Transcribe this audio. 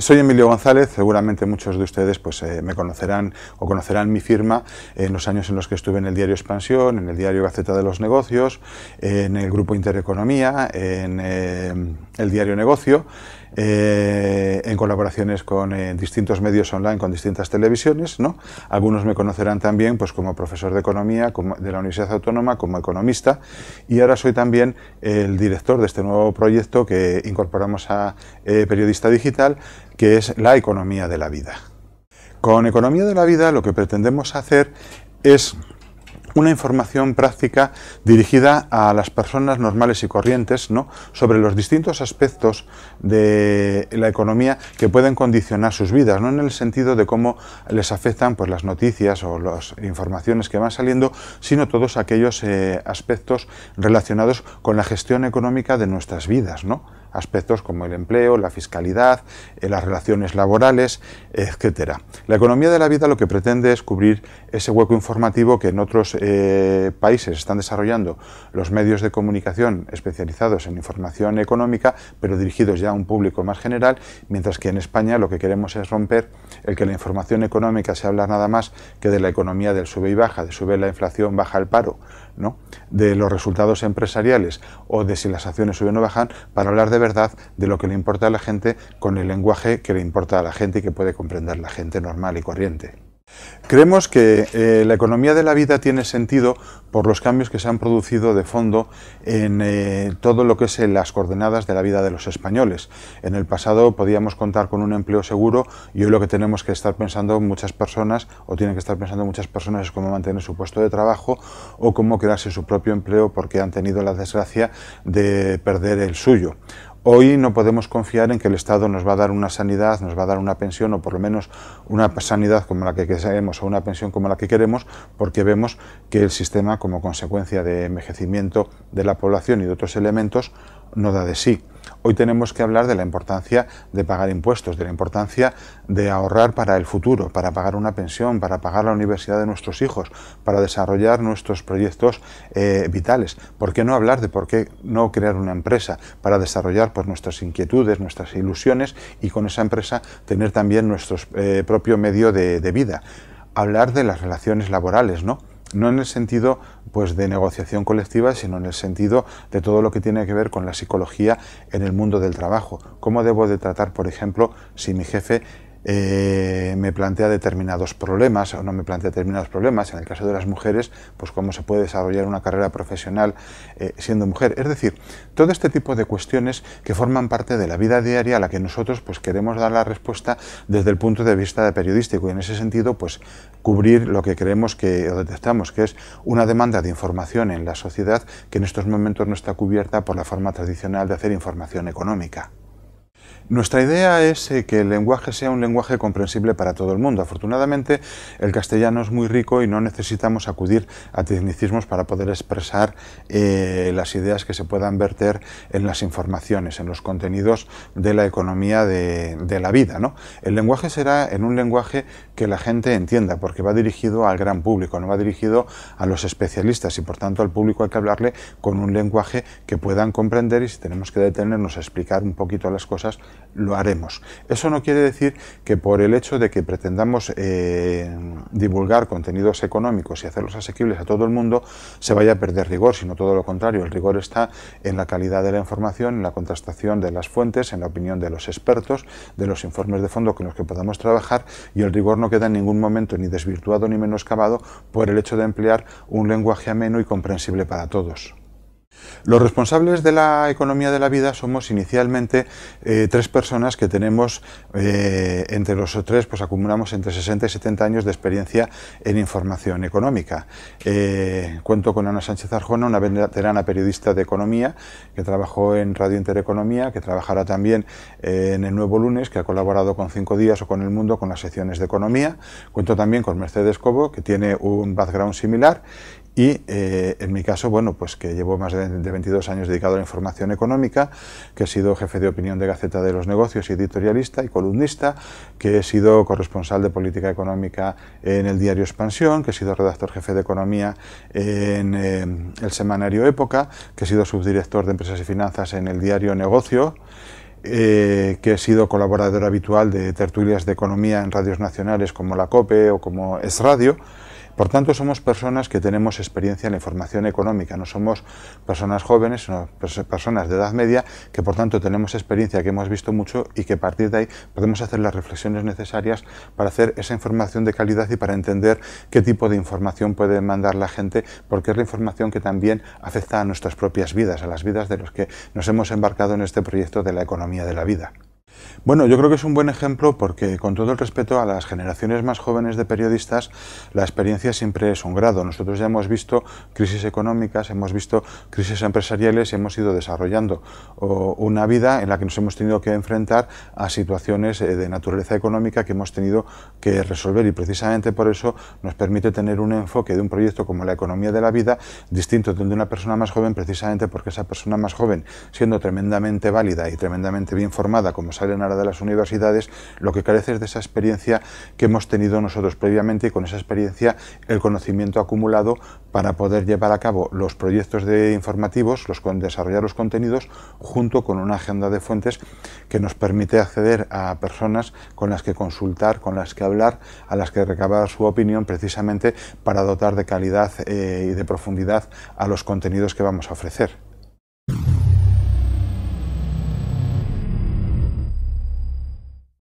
Soy Emilio González, seguramente muchos de ustedes pues, me conocerán o conocerán mi firma en los años en los que estuve en el diario Expansión, en el diario Gaceta de los Negocios, en el Grupo Intereconomía, en el diario Negocio, en colaboraciones con distintos medios online, con distintas televisiones, ¿no? Algunos me conocerán también pues, como profesor de Economía de la Universidad Autónoma, como economista, y ahora soy también el director de este nuevo proyecto que incorporamos a Periodista Digital, que es la economía de la vida. Con Economía de la Vida lo que pretendemos hacer es una información práctica dirigida a las personas normales y corrientes, ¿no?, sobre los distintos aspectos de la economía que pueden condicionar sus vidas, no en el sentido de cómo les afectan pues, las noticias o las informaciones que van saliendo, sino todos aquellos aspectos relacionados con la gestión económica de nuestras vidas, ¿no? Aspectos como el empleo, la fiscalidad, las relaciones laborales, etcétera. La economía de la vida lo que pretende es cubrir ese hueco informativo que en otros países están desarrollando los medios de comunicación especializados en información económica, pero dirigidos ya a un público más general, mientras que en España lo que queremos es romper el que la información económica se habla nada más que de la economía del sube y baja, de sube la inflación, baja el paro, ¿no?, de los resultados empresariales o de si las acciones suben o bajan, para hablar de verdad de lo que le importa a la gente con el lenguaje que le importa a la gente y que puede comprender la gente normal y corriente. Creemos que la economía de la vida tiene sentido por los cambios que se han producido de fondo en todo lo que es las coordenadas de la vida de los españoles. En el pasado podíamos contar con un empleo seguro y hoy lo que tenemos que estar pensando muchas personas, o tienen que estar pensando muchas personas, es cómo mantener su puesto de trabajo o cómo crearse su propio empleo porque han tenido la desgracia de perder el suyo. Hoy no podemos confiar en que el Estado nos va a dar una sanidad, nos va a dar una pensión, o por lo menos una sanidad como la que queremos o una pensión como la que queremos, porque vemos que el sistema, como consecuencia de envejecimiento de la población y de otros elementos, no da de sí. Hoy tenemos que hablar de la importancia de pagar impuestos, de la importancia de ahorrar para el futuro, para pagar una pensión, para pagar la universidad de nuestros hijos, para desarrollar nuestros proyectos vitales. ¿Por qué no hablar de por qué no crear una empresa para desarrollar pues, nuestras inquietudes, nuestras ilusiones y con esa empresa tener también nuestro propio medio de vida? Hablar de las relaciones laborales, ¿no? No en el sentido pues, de negociación colectiva, sino en el sentido de todo lo que tiene que ver con la psicología en el mundo del trabajo. ¿Cómo debo de tratar, por ejemplo, si mi jefe me plantea determinados problemas o no me plantea determinados problemas? En el caso de las mujeres, pues cómo se puede desarrollar una carrera profesional siendo mujer. Es decir, todo este tipo de cuestiones que forman parte de la vida diaria a la que nosotros pues, queremos dar la respuesta desde el punto de vista periodístico, y en ese sentido pues cubrir lo que creemos que o detectamos que es una demanda de información en la sociedad que en estos momentos no está cubierta por la forma tradicional de hacer información económica. Nuestra idea es que el lenguaje sea un lenguaje comprensible para todo el mundo. Afortunadamente, el castellano es muy rico y no necesitamos acudir a tecnicismos para poder expresar las ideas que se puedan verter en las informaciones, en los contenidos de la economía de la vida, ¿no? El lenguaje será en un lenguaje que la gente entienda, porque va dirigido al gran público, no va dirigido a los especialistas, y por tanto al público hay que hablarle con un lenguaje que puedan comprender, y si tenemos que detenernos a explicar un poquito las cosas, lo haremos. Eso no quiere decir que por el hecho de que pretendamos divulgar contenidos económicos y hacerlos asequibles a todo el mundo se vaya a perder rigor, sino todo lo contrario. El rigor está en la calidad de la información, en la contrastación de las fuentes, en la opinión de los expertos, de los informes de fondo con los que podamos trabajar, y el rigor no queda en ningún momento ni desvirtuado ni menoscabado por el hecho de emplear un lenguaje ameno y comprensible para todos. Los responsables de la economía de la vida somos inicialmente tres personas que tenemos, entre los tres, pues acumulamos entre 60 y 70 años de experiencia en información económica. Cuento con Ana Sánchez Arjona, una veterana periodista de economía que trabajó en Radio Intereconomía, que trabajará también en El Nuevo Lunes, que ha colaborado con 5 Días o con El Mundo con las secciones de economía. Cuento también con Mercedes Cobo, que tiene un background similar. Y en mi caso, bueno, pues que llevo más de 22 años dedicado a la información económica, que he sido jefe de opinión de Gaceta de los Negocios y editorialista y columnista, que he sido corresponsal de política económica en el diario Expansión, que he sido redactor jefe de economía en el semanario Época, que he sido subdirector de empresas y finanzas en el diario Negocio, que he sido colaborador habitual de tertulias de economía en radios nacionales como la COPE o como Es Radio. Por tanto, somos personas que tenemos experiencia en la información económica, no somos personas jóvenes, sino personas de edad media que por tanto tenemos experiencia, que hemos visto mucho y que a partir de ahí podemos hacer las reflexiones necesarias para hacer esa información de calidad y para entender qué tipo de información puede mandar la gente, porque es la información que también afecta a nuestras propias vidas, a las vidas de los que nos hemos embarcado en este proyecto de la economía de la vida. Bueno, yo creo que es un buen ejemplo porque, con todo el respeto a las generaciones más jóvenes de periodistas, la experiencia siempre es un grado. Nosotros ya hemos visto crisis económicas, hemos visto crisis empresariales y hemos ido desarrollando una vida en la que nos hemos tenido que enfrentar a situaciones de naturaleza económica que hemos tenido que resolver, y precisamente por eso nos permite tener un enfoque de un proyecto como la economía de la vida distinto del de una persona más joven, precisamente porque esa persona más joven, siendo tremendamente válida y tremendamente bien formada, como salen ahora de las universidades, lo que carece es de esa experiencia que hemos tenido nosotros previamente, y con esa experiencia el conocimiento acumulado para poder llevar a cabo los proyectos informativos, desarrollar los contenidos, junto con una agenda de fuentes que nos permite acceder a personas con las que consultar, con las que hablar, a las que recabar su opinión, precisamente para dotar de calidad y de profundidad a los contenidos que vamos a ofrecer.